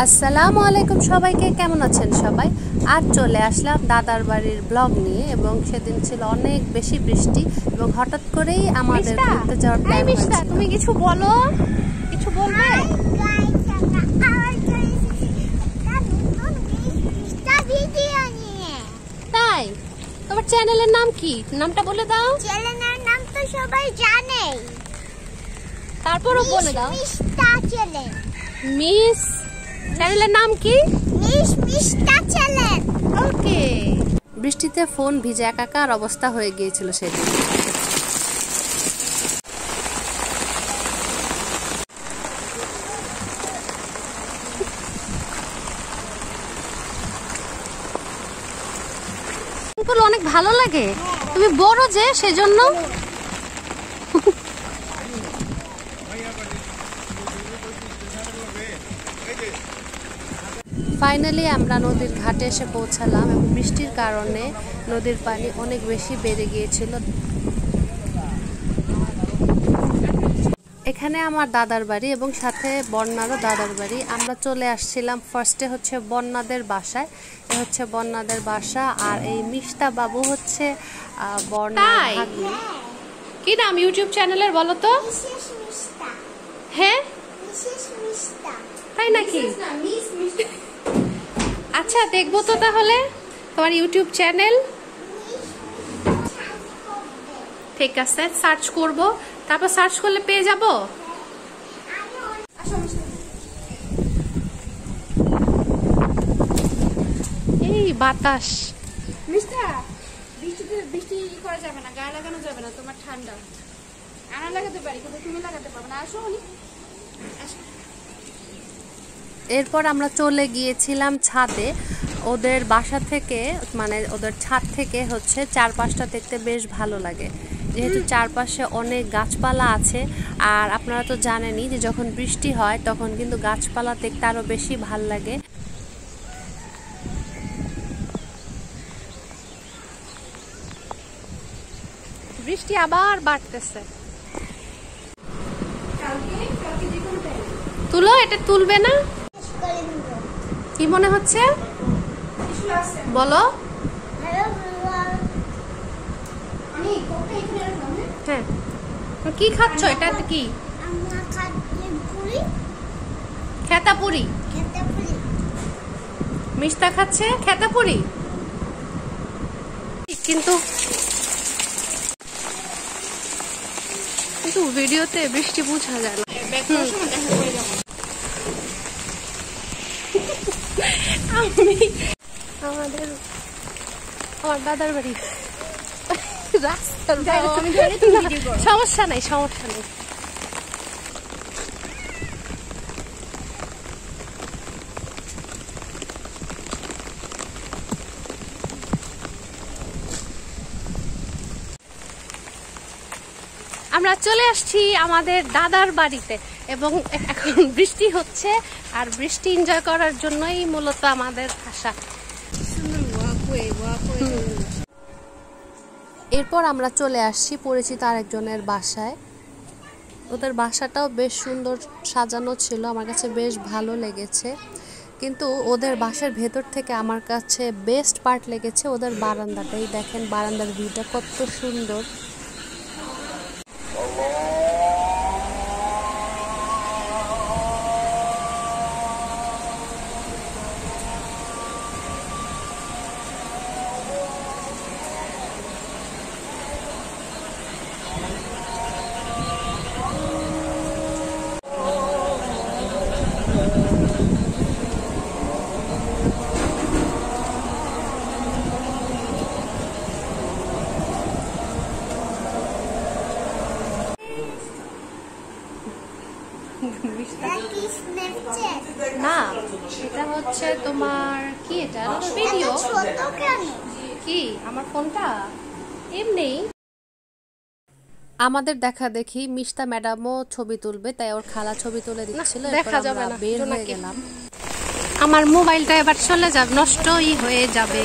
আসসালামু আলাইকুম সবাইকে, কেমন আছেন সবাই? আজ চলে আসলাম দাদার বাড়ির ব্লগ নিয়ে এবং সেদিন ছিল অনেক বেশি বৃষ্টি এবং হঠাৎ করেই আমাদের ঘুরতে যাওয়ার প্ল্যান হয়েছিল। তুমি কিছু বলো, কিছু বলবে? তাই তোমার চ্যানেলের নাম কি? নামটা বলে দাও। চ্যানেলের নাম তো সবাই জানে, তারপরও বলে দাও। মিষ্টা চ্যানেল। মিস চ্যানেলের নাম কি? মিষ্টা চ্যানেল। ওকে। বৃষ্টিতে ফোন ভিজে একাকার অবস্থা হয়ে গিয়েছিল সেদিন। অনেক ভালো লাগে, তুমি বড় যে সেজন্য। ফাইনালি আমরা নদীর ঘাটে এসে পৌঁছালাম এবং বৃষ্টির কারণে নদীর পানি অনেক বেশি বেড়ে গিয়েছিল। এখানে আমার দাদার বাড়ি এবং সাথে বন্যারও দাদার বাড়ি। আমরা চলে আসছিলাম ফার্স্টে হচ্ছে বন্যাদের বাসায়, এ হচ্ছে বন্যাদের বাসা, আর এই মিষ্টা বাবু হচ্ছে বন্যার ভাগ্নি। কি নাম ইউটিউব চ্যানেলের বলো তো? হ্যাঁ তাই নাকি? আচ্ছা দেখবো তো তাহলে তোমার ইউটিউব চ্যানেল। ঠিক আছে, সার্চ করব, তারপর সার্চ করলে পেয়ে যাব। এই বাতাস। বৃষ্টি করা যাবে না, গায়ে লাগানো যাবে না, তোমার ঠান্ডা। আনা লাগাতে পারি কিন্তু তুমি লাগাতে পারবে না। আসো এরপর আমরা চলে গিয়েছিলাম ছাদে। ওদের বাসা থেকে মানে ওদের ছাদ থেকে হচ্ছে চারপাশটা দেখতে বেশ ভালো লাগে, যেহেতু চারপাশে অনেক গাছপালা আছে। আর আপনারা তো জানেনই যে যখন বৃষ্টি হয় তখন কিন্তু গাছপালা দেখতে আরো বেশি ভাল লাগে। বৃষ্টি আবার বাড়তেছে। তুলো, এটা তুলবে না? কি মনে হচ্ছে বলো? হ্যাঁ, কি খাচ্ছ? এটা কি? খেতাপুরি। মিষ্টা খাচ্ছে খেতাপুরি, কিন্তু ভিডিওতে বৃষ্টি বোঝা যায় না। আমার দাদার বাড়ি রাস্তার, সমস্যা নাই সমস্যা নেই। আমরা চলে আসছি আমাদের দাদার বাড়িতে এবং এখন বৃষ্টি হচ্ছে, আর বৃষ্টি এনজয় করার জন্যই মূলত আমাদের আসা। এরপর আমরা চলে আসছি পরিচিত আরেকজনের বাসায়। ওদের বাসাটাও বেশ সুন্দর সাজানো ছিল, আমার কাছে বেশ ভালো লেগেছে। কিন্তু ওদের বাসার ভেতর থেকে আমার কাছে বেস্ট পার্ট লেগেছে ওদের বারান্দাটাই। দেখেন বারান্দার ভিউটা কত সুন্দর। না, এটা হচ্ছে তোমার কি? এটা ভিডিও কি? আমার ফোনটা এমনি। আমাদের দেখা দেখি মিষ্টা ম্যাডামও ছবি তুলবে, তাই ওর খালা ছবি তুলে দিচ্ছিল। দেখা যাবে না, বের হয়ে গেলাম। আমার মোবাইলটা এবার চলে যাবে, নষ্টই হয়ে যাবে।